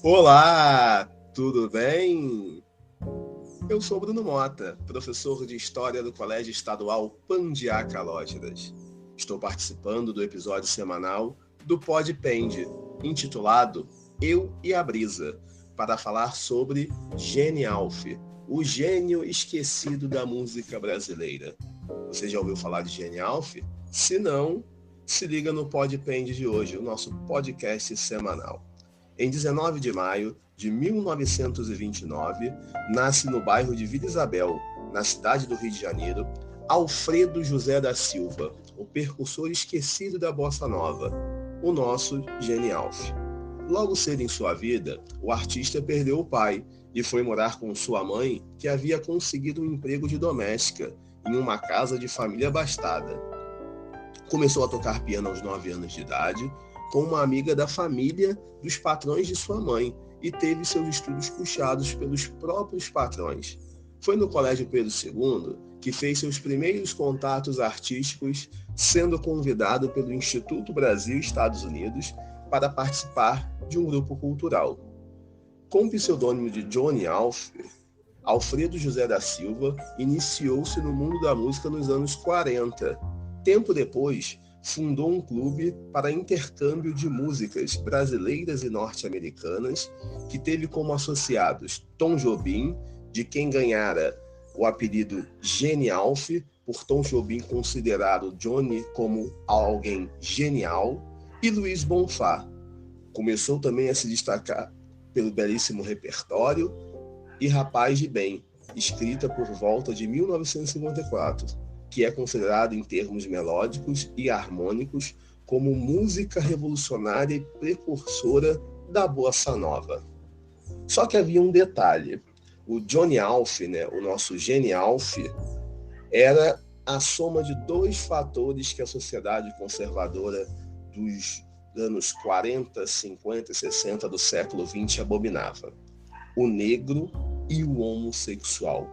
Olá, tudo bem? Eu sou Bruno Mota, professor de História do Colégio Estadual Pandiá Calógeras. Estou participando do episódio semanal do Pod Pende, intitulado Eu e a Brisa, para falar sobre Genialf, o gênio esquecido da música brasileira. Você já ouviu falar de Genialf? Se não, se liga no Pod Pende de hoje, o nosso podcast semanal. Em 19 de maio de 1929, nasce no bairro de Vila Isabel, na cidade do Rio de Janeiro, Alfredo José da Silva, o percussor esquecido da bossa nova, o nosso Genialf. Logo cedo em sua vida, o artista perdeu o pai e foi morar com sua mãe, que havia conseguido um emprego de doméstica em uma casa de família abastada. Começou a tocar piano aos 9 anos de idade, com uma amiga da família dos patrões de sua mãe, e teve seus estudos puxados pelos próprios patrões. Foi no Colégio Pedro II que fez seus primeiros contatos artísticos, sendo convidado pelo Instituto Brasil-Estados Unidos para participar de um grupo cultural. Com o pseudônimo de Johnny Alf, Alfredo José da Silva iniciou-se no mundo da música nos anos 40. Tempo depois, fundou um clube para intercâmbio de músicas brasileiras e norte-americanas, que teve como associados Tom Jobim, de quem ganhara o apelido Genialf, por Tom Jobim considerado Johnny como alguém genial, e Luiz Bonfá. Começou também a se destacar pelo belíssimo repertório e Rapaz de Bem, escrita por volta de 1954, que é considerado em termos melódicos e harmônicos como música revolucionária e precursora da bossa nova. Só que havia um detalhe: o Johnny Alf, o nosso Genialf, era a soma de dois fatores que a sociedade conservadora dos anos 40, 50 e 60 do século XX abominava: o negro e o homossexual.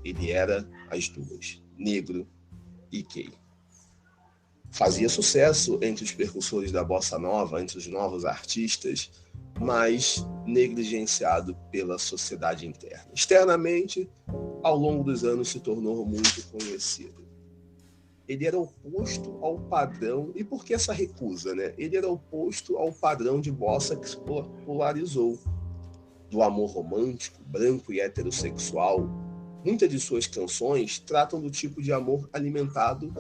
Ele era as duas, negro e gay. Fazia sucesso entre os percussores da bossa nova, entre os novos artistas, mas negligenciado pela sociedade interna. Externamente, ao longo dos anos, se tornou muito conhecido. Ele era oposto ao padrão, e por que essa recusa? Ele era oposto ao padrão de bossa que se popularizou, do amor romântico, branco e heterossexual. Muitas de suas canções tratam do tipo de amor alimentado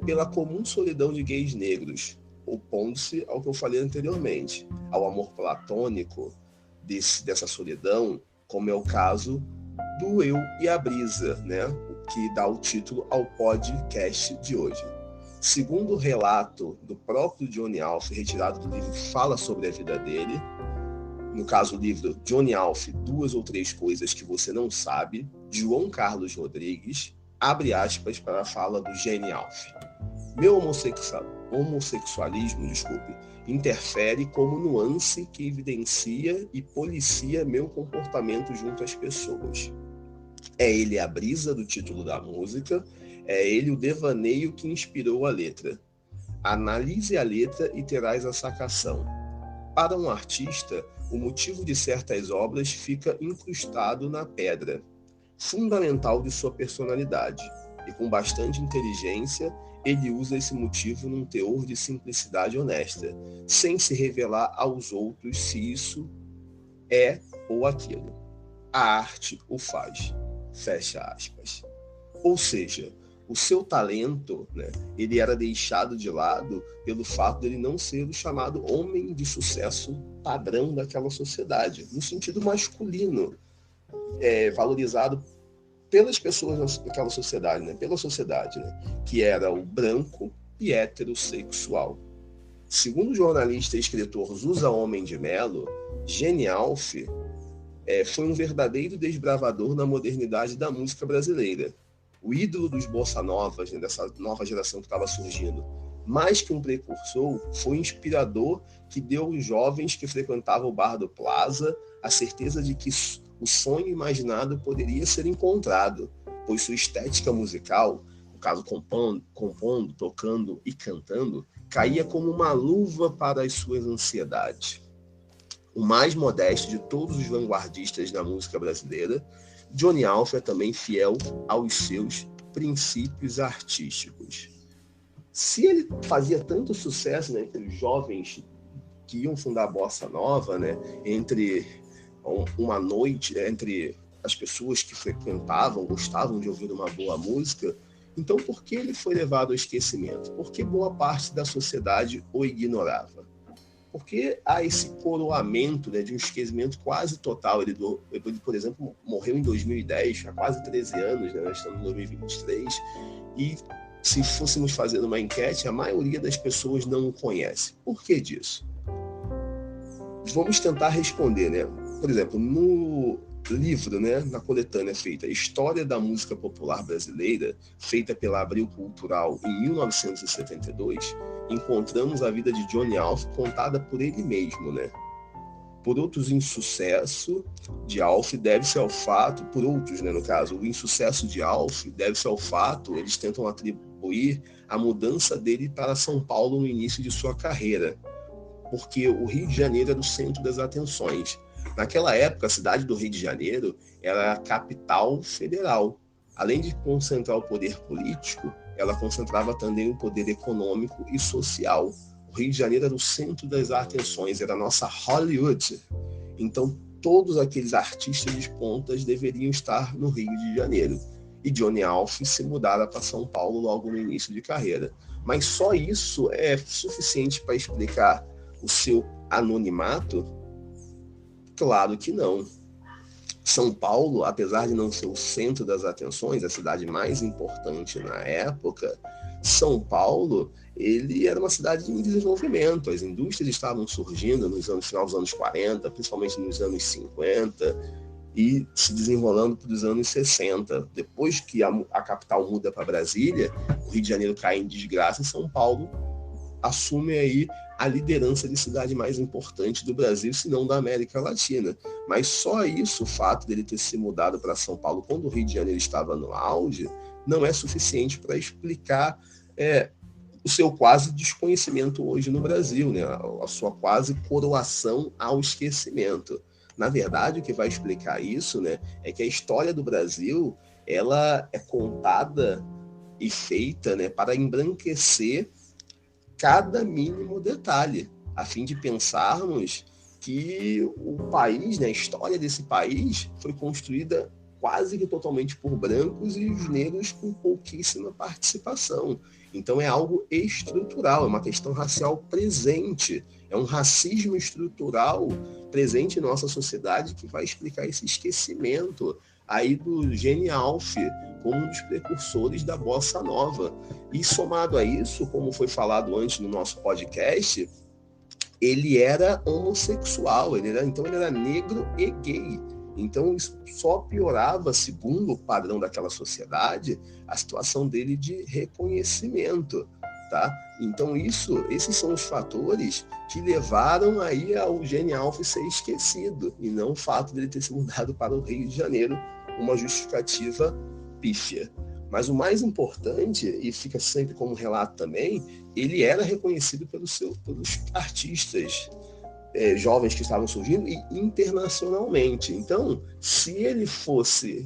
pela comum solidão de gays negros, opondo-se ao que eu falei anteriormente, ao amor platônico dessa solidão, como é o caso do Eu e a Brisa, que dá o título ao podcast de hoje. Segundo o relato do próprio Johnny Alf, retirado do livro Fala sobre a Vida dele, no caso o livro Johnny Alf, 2 ou 3 coisas que você não sabe, João Carlos Rodrigues, abre aspas para a fala do Johnny Alf. Meu homossexualismo, interfere como nuance que evidencia e policia meu comportamento junto às pessoas. É ele a brisa do título da música, é ele o devaneio que inspirou a letra. Analise a letra e terás a sacação. Para um artista, o motivo de certas obras fica incrustado na pedra, fundamental de sua personalidade, e com bastante inteligência, ele usa esse motivo num teor de simplicidade honesta, sem se revelar aos outros se isso é ou aquilo. A arte o faz. Fecha aspas. Ou seja, o seu talento, ele era deixado de lado pelo fato de ele não ser o chamado homem de sucesso padrão daquela sociedade, no sentido masculino, valorizado pelas pessoas daquela sociedade, pela sociedade, que era o branco e heterossexual. Segundo o jornalista e escritor Zusa Homem de Melo, Genialf foi um verdadeiro desbravador na modernidade da música brasileira. O ídolo dos bossa novas, dessa nova geração que estava surgindo. Mais que um precursor, foi um inspirador que deu aos jovens que frequentavam o bar do Plaza a certeza de que o sonho imaginado poderia ser encontrado, pois sua estética musical, no caso compondo, tocando e cantando, caía como uma luva para as suas ansiedades. o mais modesto de todos os vanguardistas da música brasileira, Johnny Alf é também fiel aos seus princípios artísticos. Se ele fazia tanto sucesso, né, entre os jovens que iam fundar a Bossa Nova, né, entre uma noite, entre as pessoas que frequentavam, gostavam de ouvir uma boa música, então por que ele foi levado ao esquecimento? Porque boa parte da sociedade o ignorava. Porque há esse coroamento, né, de um esquecimento quase total. Ele, por exemplo, morreu em 2010, há quase 13 anos, né, nós estamos em 2023, e se fôssemos fazer uma enquete, a maioria das pessoas não o conhece. Por que disso? Vamos tentar responder, né? Por exemplo, no livro, né, na coletânea feita História da Música Popular Brasileira, feita pela Abril Cultural em 1972, encontramos a vida de Johnny Alf contada por ele mesmo, né? Por outros, o insucesso de Alf deve-se ao fato, por outros, né, no caso, o insucesso de Alf deve-se ao fato, eles tentam atribuir a mudança dele para São Paulo no início de sua carreira, porque o Rio de Janeiro era o centro das atenções. Naquela época, a cidade do Rio de Janeiro era a capital federal. Além de concentrar o poder político, ela concentrava também o poder econômico e social. O Rio de Janeiro era o centro das atenções, era a nossa Hollywood. Então, todos aqueles artistas de pontas deveriam estar no Rio de Janeiro. E Johnny Alf se mudara para São Paulo logo no início de carreira. Mas só isso é suficiente para explicar o seu anonimato? Claro que não. São Paulo, apesar de não ser o centro das atenções, a cidade mais importante na época, São Paulo, ele era uma cidade em desenvolvimento. As indústrias estavam surgindo no final dos anos 40, principalmente nos anos 50, e se desenrolando para os anos 60. Depois que a capital muda para Brasília, o Rio de Janeiro cai em desgraça e São Paulo assume aí a liderança de cidade mais importante do Brasil, se não da América Latina. Mas só isso, o fato dele ter se mudado para São Paulo quando o Rio de Janeiro estava no auge, não é suficiente para explicar o seu quase desconhecimento hoje no Brasil, né? A sua quase coroação ao esquecimento. Na verdade, o que vai explicar isso, né, é que a história do Brasil ela é contada e feita, né, para embranquecer cada mínimo detalhe, a fim de pensarmos que o país, né, a história desse país foi construída quase que totalmente por brancos e os negros com pouquíssima participação. Então é algo estrutural, é uma questão racial presente, é um racismo estrutural presente em nossa sociedade que vai explicar esse esquecimento aí do Johnny Alf como um dos precursores da Bossa Nova. E somado a isso, como foi falado antes no nosso podcast, ele era homossexual, então ele era negro e gay. Então isso só piorava, segundo o padrão daquela sociedade, a situação dele de reconhecimento, tá? Então esses são os fatores que levaram aí ao Johnny Alf ser esquecido, e não o fato dele ter se mudado para o Rio de Janeiro, uma justificativa pífia. Mas o mais importante, e fica sempre como relato também, ele era reconhecido pelos artistas jovens que estavam surgindo e internacionalmente. Então, se ele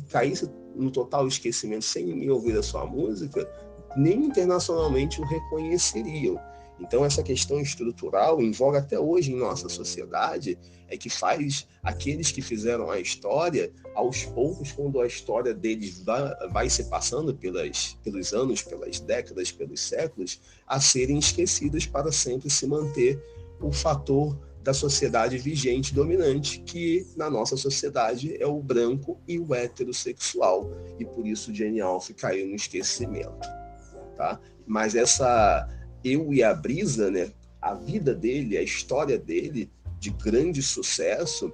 caísse no total esquecimento sem ninguém ouvir a sua música, nem internacionalmente o reconheceriam. Então, essa questão estrutural, em voga até hoje em nossa sociedade, é que faz aqueles que fizeram a história, aos poucos, quando a história deles vai se passando pelos anos, pelas décadas, pelos séculos, a serem esquecidas para sempre se manter o fator da sociedade vigente dominante, que na nossa sociedade é o branco e o heterossexual. E por isso Johnny Alf caiu no esquecimento. Tá? Mas Eu e a Brisa, né, a vida dele, a história dele, de grande sucesso,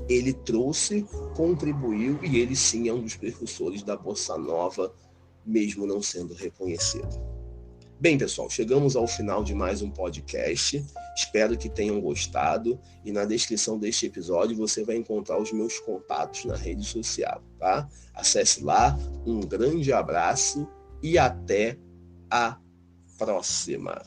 ele trouxe, contribuiu, e ele sim é um dos precursores da Bossa Nova, mesmo não sendo reconhecido. Bem, pessoal, chegamos ao final de mais um podcast. Espero que tenham gostado. E na descrição deste episódio você vai encontrar os meus contatos na rede social, tá? Acesse lá. Um grande abraço e até a próxima.